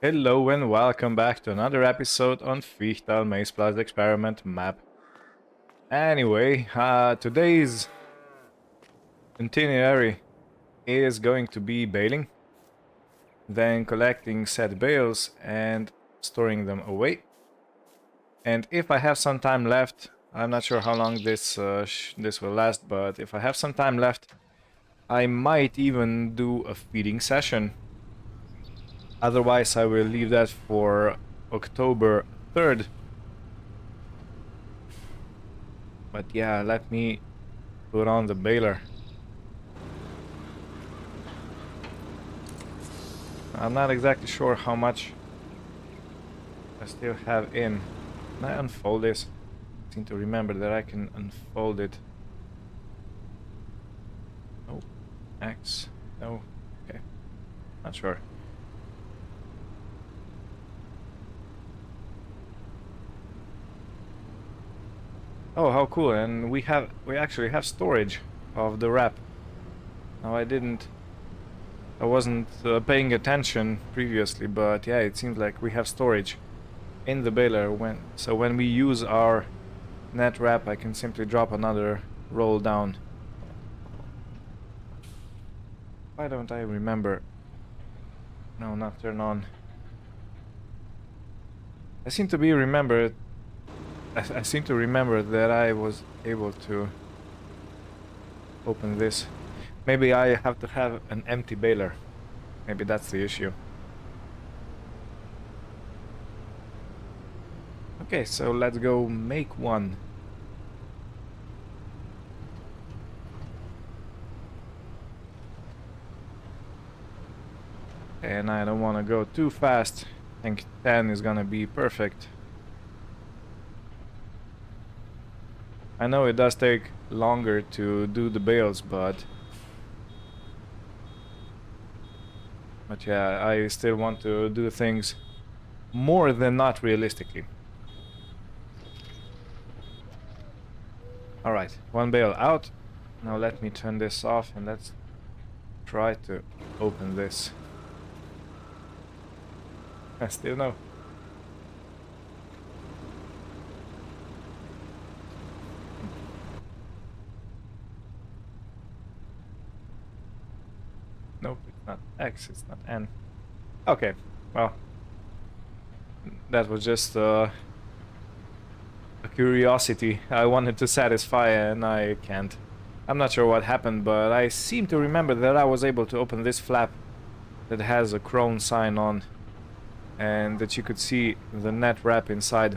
Hello and welcome back to another episode on Fichthal MaizePlus experiment map. Anyway, today's itinerary is going to be baling, then collecting said bales and storing them away. And if I have some time left, I'm not sure how long this will last, but if I have some time left, I might even do a feeding session. Otherwise, I will leave that for October 3rd. But yeah, let me put on the baler. I'm not exactly sure how much I still have in. Can I unfold this? I seem to remember that I can unfold it. Oh, X. No. Okay. Not sure. Oh, how cool! And we actually have storage of the wrap. Now I wasn't paying attention previously, but yeah, it seems like we have storage in the baler. So when we use our net wrap, I can simply drop another roll down. Why don't I remember? No, not turn on. I seem to remember that I was able to open this. Maybe I have to have an empty baler. Maybe that's the issue. Okay, so let's go make one. And I don't want to go too fast. I think 10 is gonna be perfect. I know it does take longer to do the bales, but yeah, I still want to do things more than not realistically. Alright, one bale out. Now let me turn this off and let's try to open this. I still no. Nope, it's not X, it's not N. Okay, well, that was just a curiosity I wanted to satisfy and I can't. I'm not sure what happened, but I seem to remember that I was able to open this flap that has a Krone sign on and that you could see the net wrap inside.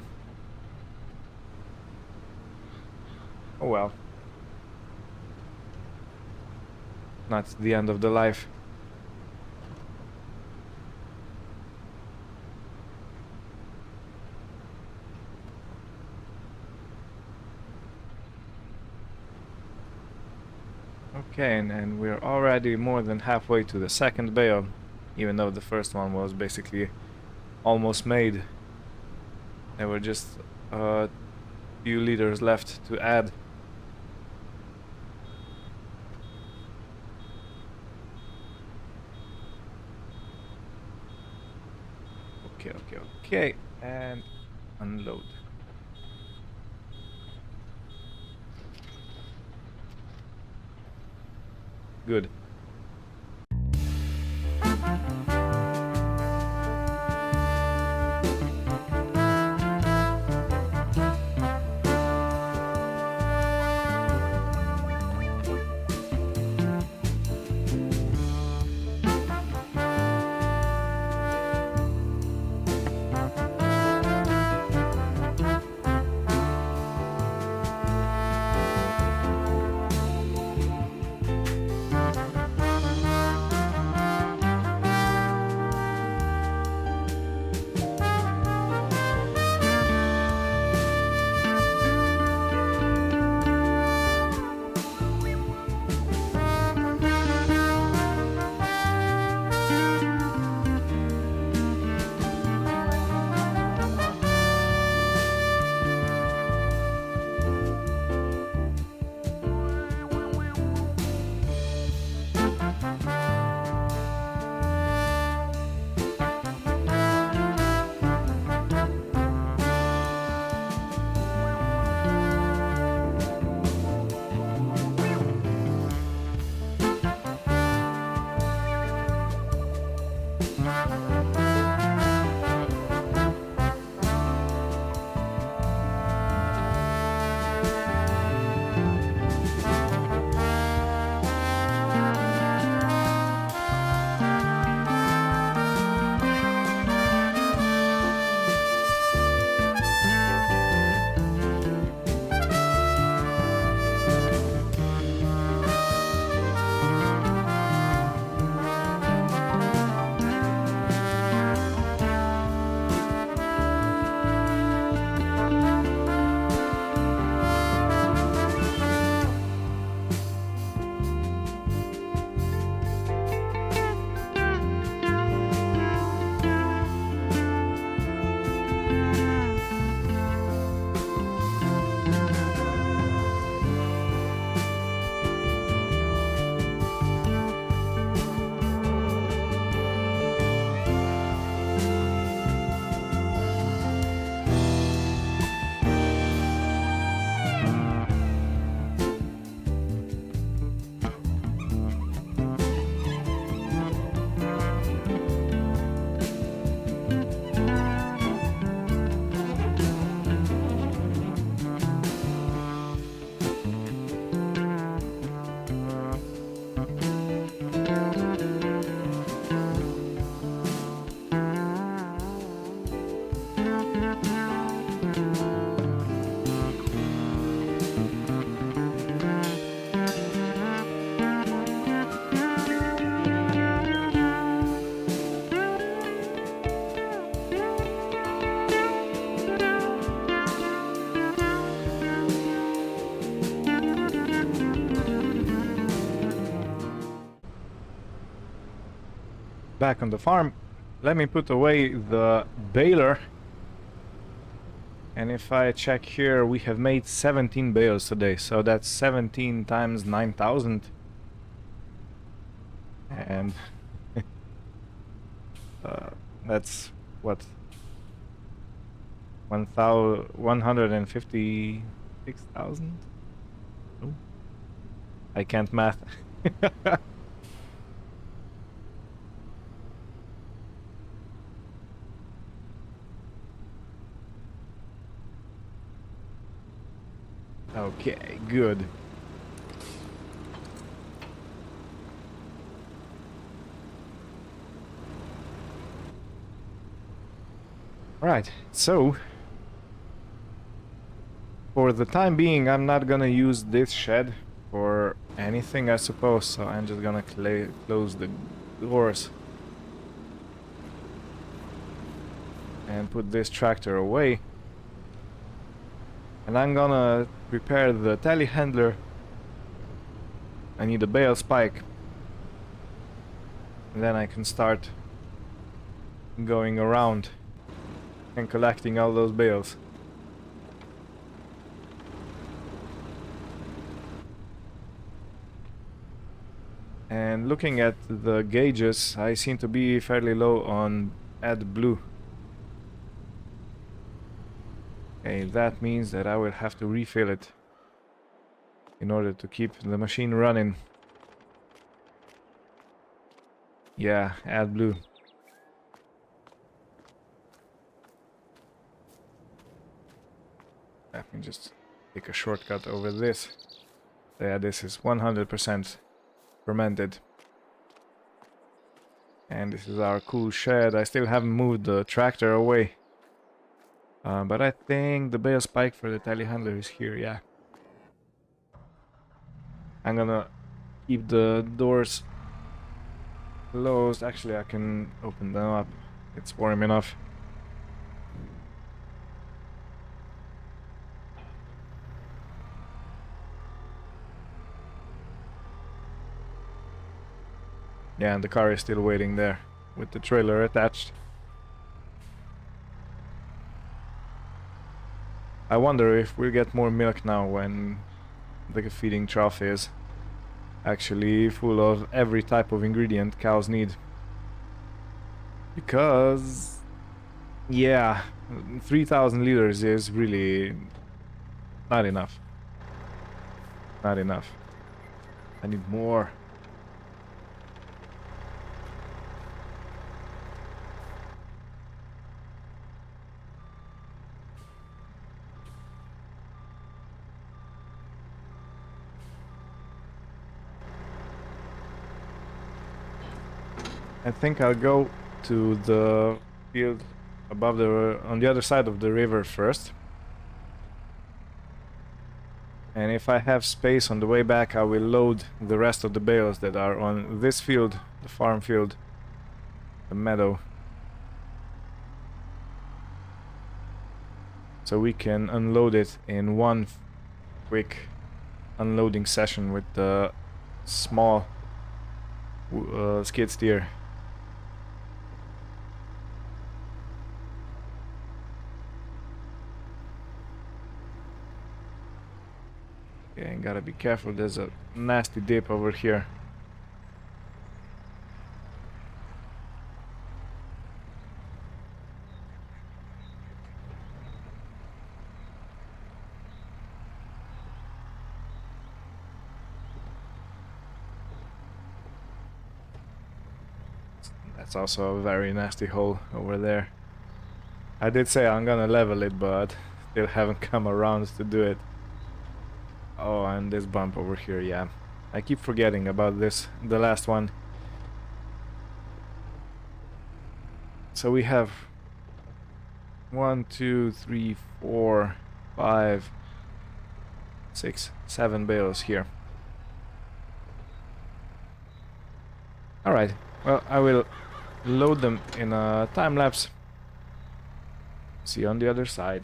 Oh well. Not the end of the life. Okay, and we're already more than halfway to the second bale, even though the first one was basically almost made. There were just a few liters left to add. Okay, and unload. Good. Back on the farm, let me put away the baler. And if I check here, we have made 17 bales today, so that's 17 times 9,000. And that's what, 156,000? Oh, I can't math. Okay, good. Right, so for the time being, I'm not gonna use this shed for anything, I suppose, so I'm just gonna close the doors and put this tractor away. And I'm gonna prepare the telehandler. I need a bale spike. And then I can start going around and collecting all those bales. And looking at the gauges, I seem to be fairly low on AdBlue. Okay, that means that I will have to refill it in order to keep the machine running. Yeah, AdBlue. Let me just take a shortcut over this. Yeah, this is 100% fermented. And this is our cool shed. I still haven't moved the tractor away. But I think the bale spike for the telehandler is here, yeah. I'm gonna keep the doors closed. Actually, I can open them up. It's warm enough. Yeah, and the car is still waiting there with the trailer attached. I wonder if we'll get more milk now when the feeding trough is actually full of every type of ingredient cows need. Because, yeah, 3,000 liters is really not enough. Not enough. I need more. I think I'll go to the field above on the other side of the river first. And if I have space on the way back, I will load the rest of the bales that are on this field, the farm field, the meadow. So we can unload it in one quick unloading session with the small skid steer. Okay, gotta be careful, there's a nasty dip over here. That's also a very nasty hole over there. I did say I'm gonna level it, but still haven't come around to do it. Oh, and this bump over here, yeah. I keep forgetting about this, the last one. So we have 1, 2, 3, 4, 5, 6, 7 bales here. Alright, well, I will load them in a time lapse. See you on the other side.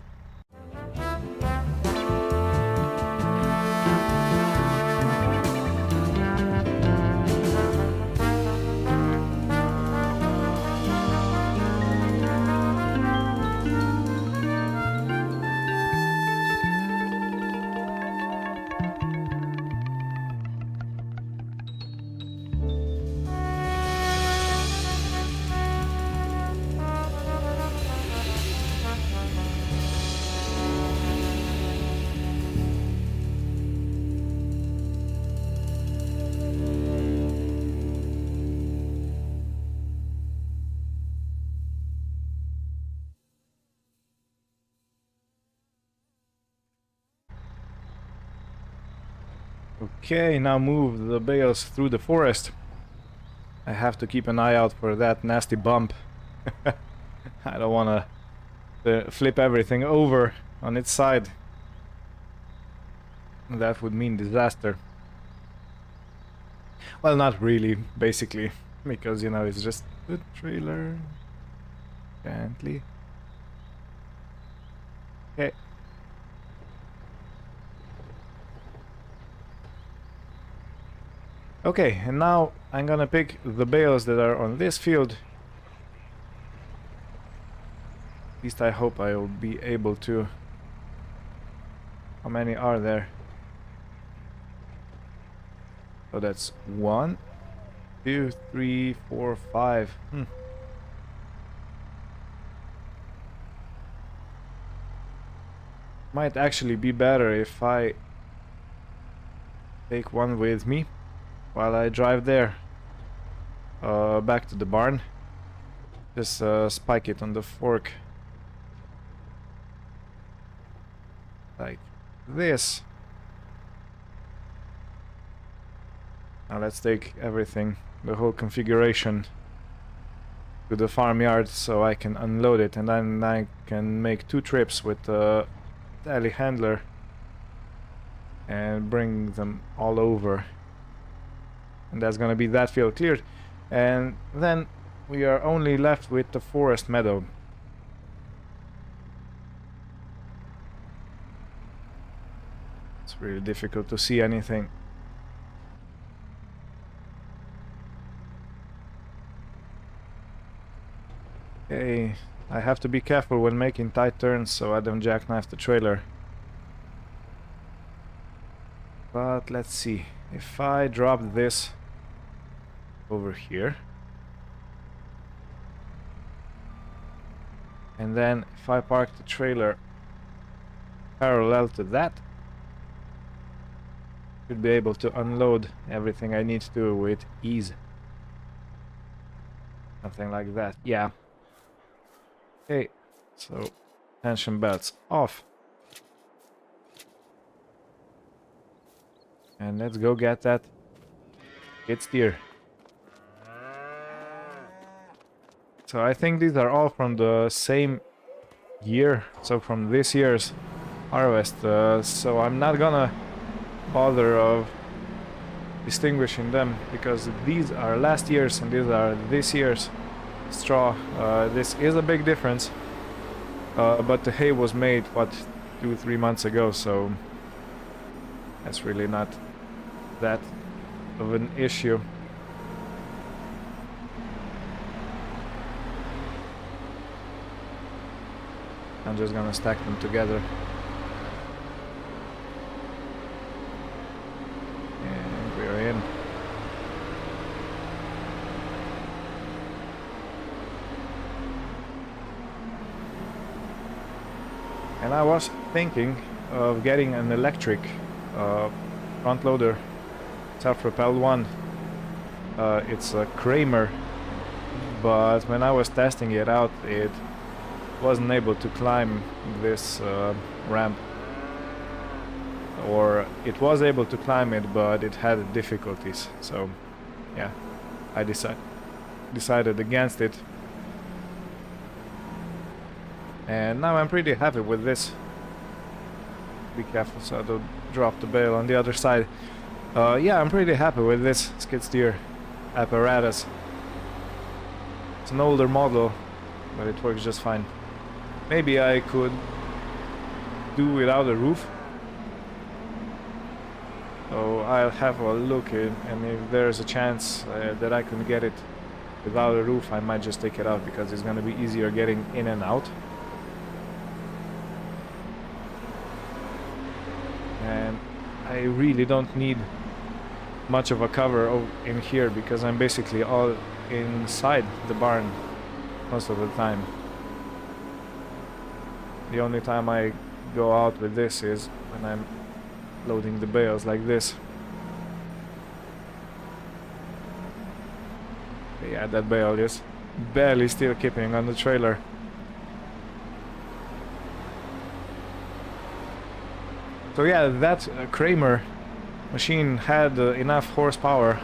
Okay, now move the bales through the forest. I have to keep an eye out for that nasty bump. I don't want to flip everything over on its side. That would mean disaster. Well, not really, basically, because, you know, it's just the trailer. Gently. Okay. Okay, and now I'm gonna pick the bales that are on this field. At least I hope I will be able to. How many are there? So that's 1, 2, 3, 4, 5. Might actually be better if I take one with me while I drive there back to the barn. Just spike it on the fork like this. Now let's take everything, the whole configuration, to the farmyard so I can unload it, and then I can make 2 trips with the telehandler and bring them all over. And that's gonna be that field cleared, and then we are only left with the forest meadow. It's really difficult to see anything. Okay, I have to be careful when making tight turns so I don't jackknife the trailer. But let's see, if I drop this over here, and then if I park the trailer parallel to that, should be able to unload everything I need to with ease. Something like that, yeah. Okay, so tension belts off. And let's go get that skid steer. So I think these are all from the same year, so from this year's harvest. So I'm not gonna bother of distinguishing them, because these are last year's and these are this year's straw. This is a big difference, but the hay was made, what, 2-3 months ago, so that's really not that of an issue. I'm just gonna stack them together. And we're in. And I was thinking of getting an electric front loader, self-propelled one. It's a Kramer, but when I was testing it out, it wasn't able to climb this ramp, or it was able to climb it, but it had difficulties. So yeah, I decided against it, and now I'm pretty happy with this. Be careful so I don't drop the bale on the other side. Yeah, I'm pretty happy with this skid steer apparatus. It's an older model, but it works just fine. Maybe I could do without a roof. So I'll have a look in, and if there's a chance that I can get it without a roof, I might just take it out, because it's gonna be easier getting in and out. And I really don't need much of a cover in here, because I'm basically all inside the barn most of the time. The only time I go out with this is when I'm loading the bales like this. Yeah, that bale is barely still keeping on the trailer. So yeah, that Kramer machine had enough horsepower,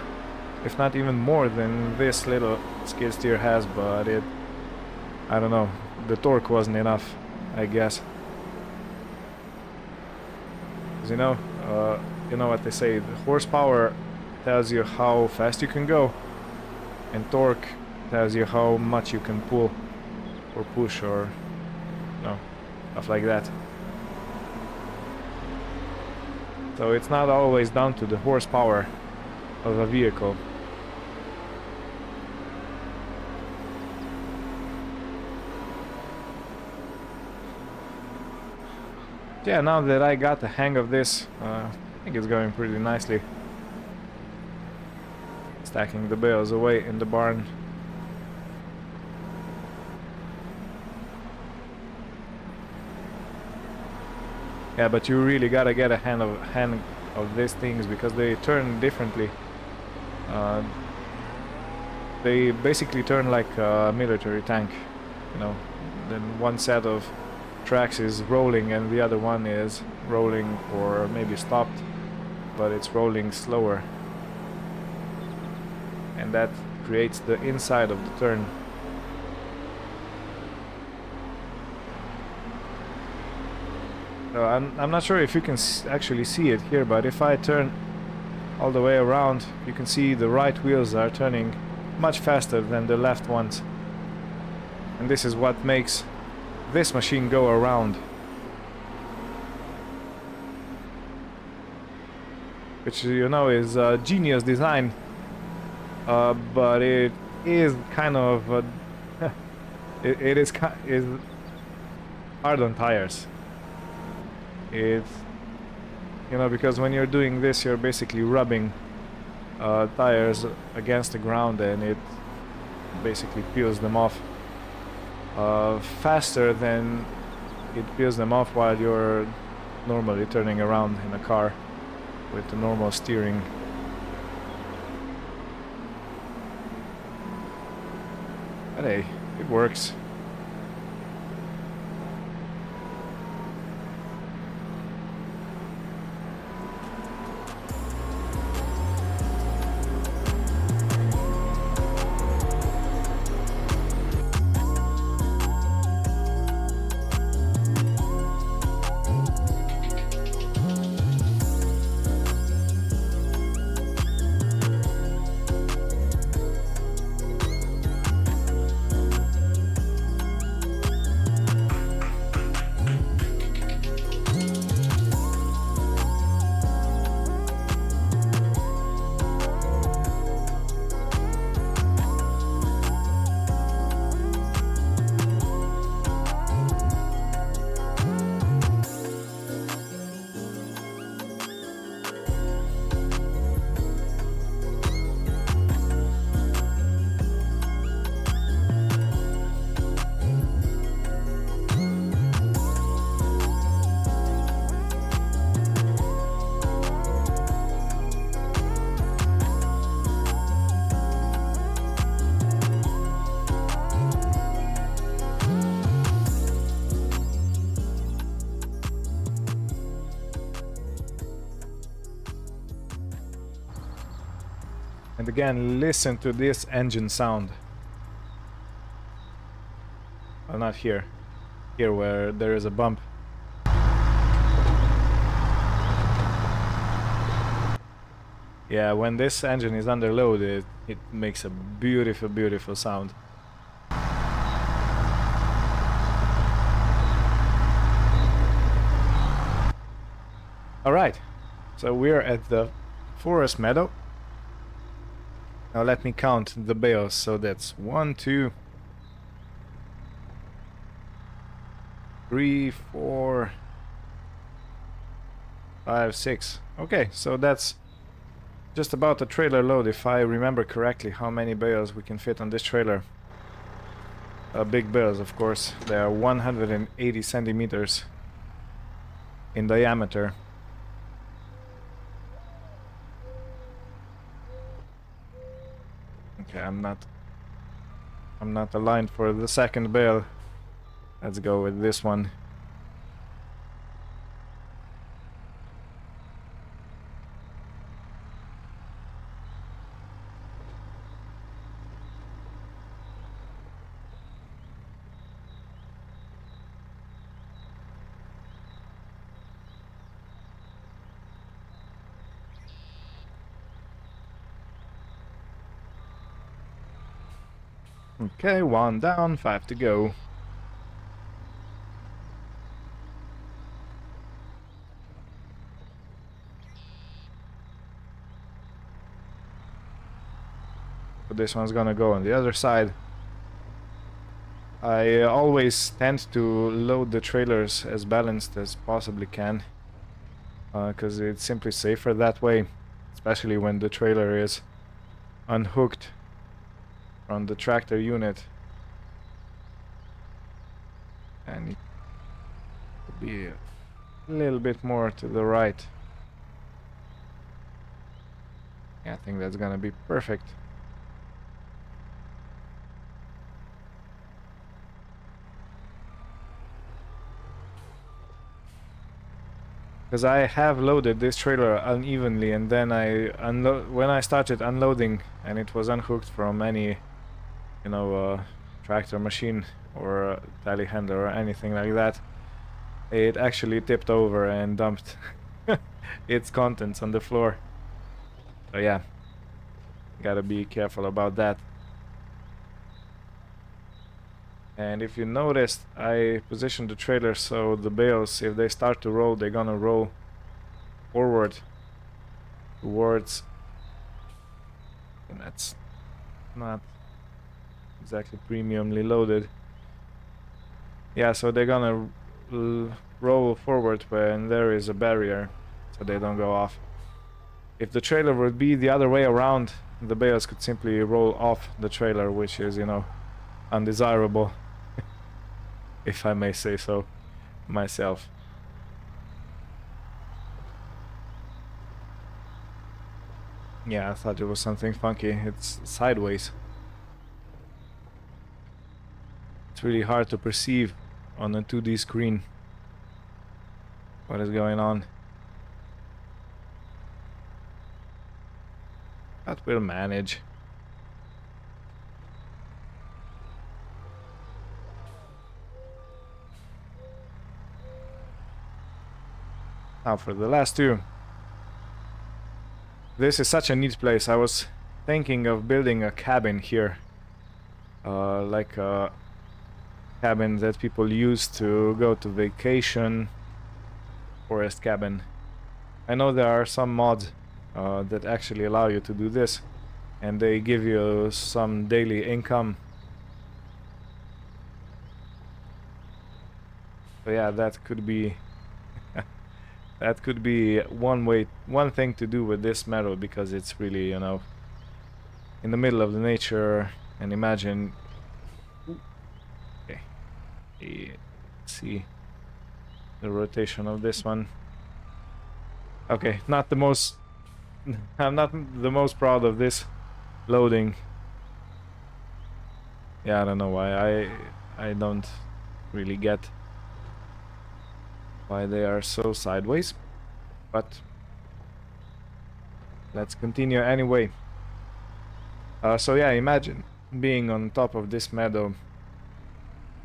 if not even more than this little skid steer has, but I don't know, the torque wasn't enough, I guess. 'Cause you know what they say, the horsepower tells you how fast you can go, and torque tells you how much you can pull or push, or stuff like that. So it's not always down to the horsepower of a vehicle. Yeah, now that I got the hang of this, I think it's going pretty nicely. Stacking the bales away in the barn. Yeah, but you really gotta get a hang of these things, because they turn differently. They basically turn like a military tank, Then one set of tracks is rolling and the other one is rolling, or maybe stopped, but it's rolling slower. And that creates the inside of the turn. So I'm not sure if you can actually see it here, but if I turn all the way around, you can see the right wheels are turning much faster than the left ones. And this is what makes this machine go around. Which, is a genius design, but it is kind of it is hard on tires. It's because when you're doing this, you're basically rubbing tires against the ground, and it basically peels them off faster than it peels them off while you're normally turning around in a car with the normal steering. But hey, it works. And again, listen to this engine sound. Well, not here. Here where there is a bump. Yeah, when this engine is under load, it makes a beautiful, beautiful sound. Alright, so we're at the forest meadow. Now let me count the bales. So that's 1, 2, 3, 4, 5, 6. Okay, so that's just about a trailer load, if I remember correctly, how many bales we can fit on this trailer. Big bales, of course. They are 180 centimeters in diameter. Okay, I'm not aligned for the second bale. Let's go with this one. Okay, 1 down, 5 to go. But this one's gonna go on the other side. I always tend to load the trailers as balanced as possibly can, because it's simply safer that way, especially when the trailer is unhooked from the tractor unit. And it will be a little bit more to the right. Yeah, I think that's gonna be perfect. Because I have loaded this trailer unevenly, and then when I started unloading and it was unhooked from any, you know, tractor machine or telehandler or anything like that, it actually tipped over and dumped its contents on the floor. So yeah, gotta be careful about that. And if you noticed, I positioned the trailer so the bales, if they start to roll, they're gonna roll forward towards, and that's not exactly premiumly loaded. Yeah, so they're gonna roll forward when there is a barrier, so they don't go off. If the trailer would be the other way around, the bales could simply roll off the trailer, which is, you know, undesirable. If I may say so myself. Yeah, I thought it was something funky. It's sideways. It's really hard to perceive on a 2D screen what is going on. But we'll manage. Now for the last two. This is such a neat place. I was thinking of building a cabin here. Like a cabin that people use to go to vacation. Forest cabin. I know there are some mods that actually allow you to do this. And they give you some daily income. So yeah, that could be that could be one thing to do with this meadow, because it's really, you know, in the middle of the nature. And imagine, okay, let's see the rotation of this one. Okay, not the most I'm not the most proud of this loading. Yeah, I don't know why. I don't really get why they are so sideways, but let's continue anyway. So yeah, imagine being on top of this meadow.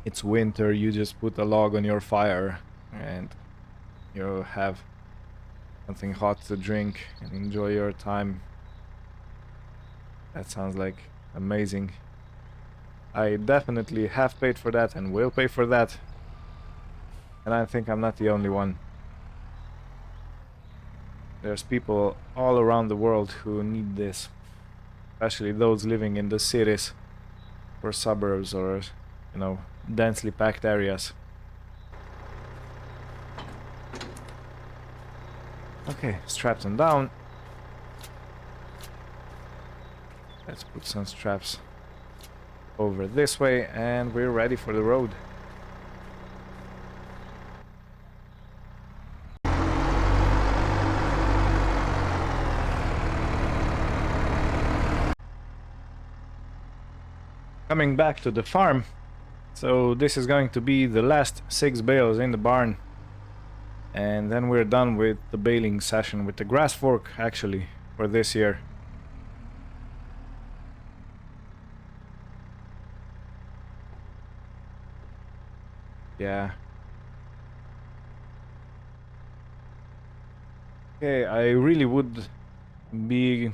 It's winter, you just put a log on your fire and you have something hot to drink and enjoy your time. That sounds like amazing. I definitely have paid for that and will pay for that. And I think I'm not the only one. There's people all around the world who need this. Especially those living in the cities or suburbs or, you know, densely packed areas. Okay, straps them down. Let's put some straps over this way and we're ready for the road. Coming back to the farm, so this is going to be the last 6 bales in the barn, and then we're done with the baling session with the grass fork actually for this year. Yeah. Okay, I really would be...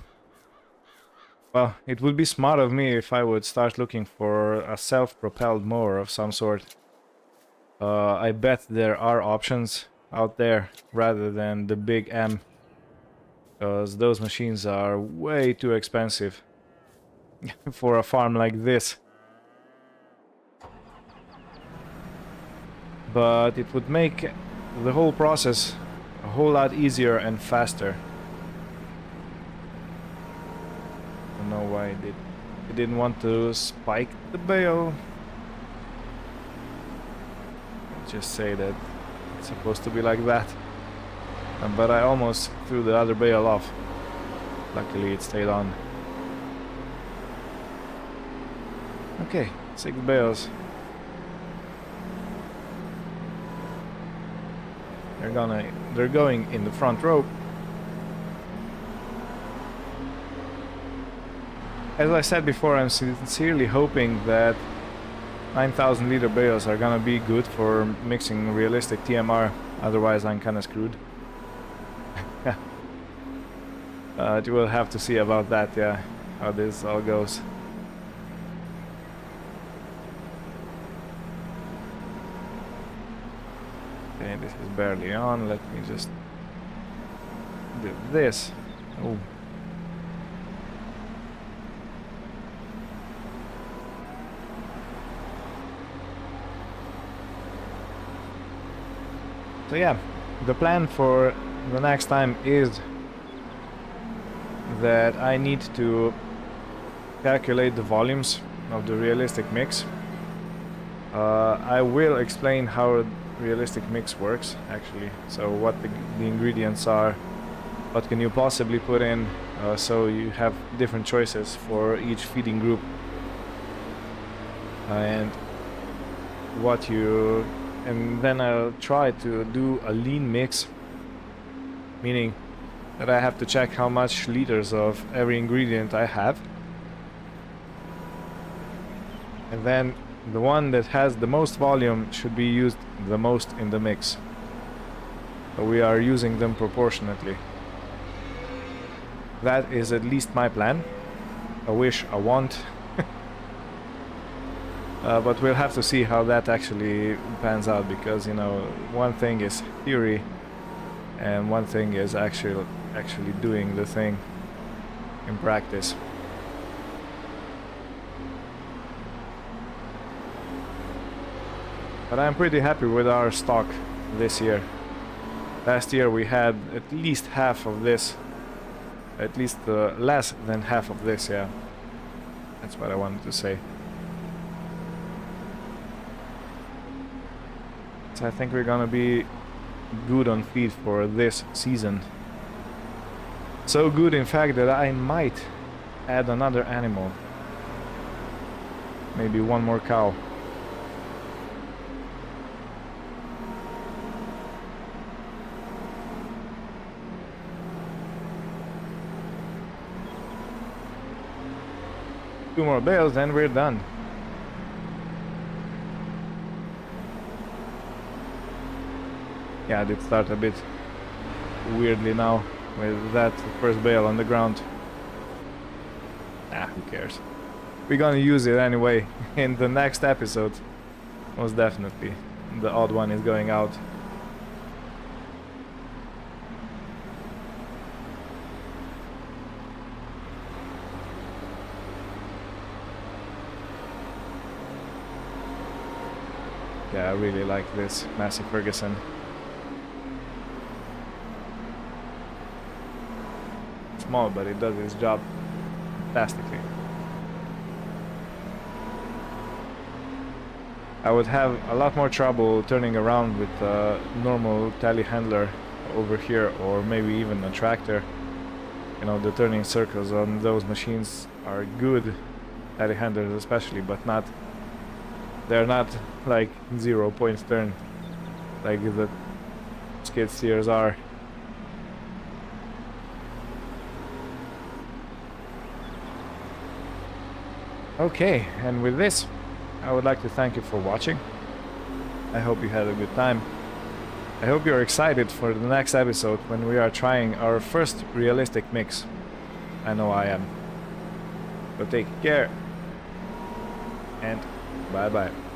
Well, it would be smart of me if I would start looking for a self-propelled mower of some sort. I bet there are options out there rather than the big M, because those machines are way too expensive for a farm like this. But it would make the whole process a whole lot easier and faster. I don't know why it didn't want to spike the bale. Just say that it's supposed to be like that. But I almost threw the other bale off. Luckily it stayed on. Okay, 6 bales. They're going in the front row. As I said before, I'm sincerely hoping that 9,000 liter bales are gonna be good for mixing realistic TMR, otherwise I'm kinda screwed. You will have to see about that, yeah, how this all goes. Okay, this is barely on, let me just do this. Oh. So yeah, the plan for the next time is that I need to calculate the volumes of the realistic mix. I will explain how realistic mix works actually, so what the ingredients are, what can you possibly put in, so you have different choices for each feeding group, and what you... And then I'll try to do a lean mix, meaning that I have to check how much liters of every ingredient I have. And then the one that has the most volume should be used the most in the mix. So we are using them proportionately. That is at least my plan. A wish, a want. But we'll have to see how that actually pans out, because, you know, one thing is theory and one thing is actually doing the thing in practice. But I'm pretty happy with our stock this year. Last year we had at least half of this, at least less than half of this, yeah. That's what I wanted to say. So I think we're gonna be good on feed for this season. So good, in fact, that I might add another animal. Maybe one more cow. 2 more bales and we're done. Yeah, I did start a bit weirdly now with that first bale on the ground. Ah, who cares? We're gonna use it anyway in the next episode. Most definitely. The odd one is going out. Yeah, I really like this Massey Ferguson. Small, but it does its job fantastically. I would have a lot more trouble turning around with a normal telehandler over here, or maybe even a tractor. You know, the turning circles on those machines are good, telehandlers especially, but not, they're not like 0 point turn like the skid steers are. Okay, and with this, I would like to thank you for watching. I hope you had a good time. I hope you're excited for the next episode when we are trying our first realistic mix. I know I am. So take care, and bye bye.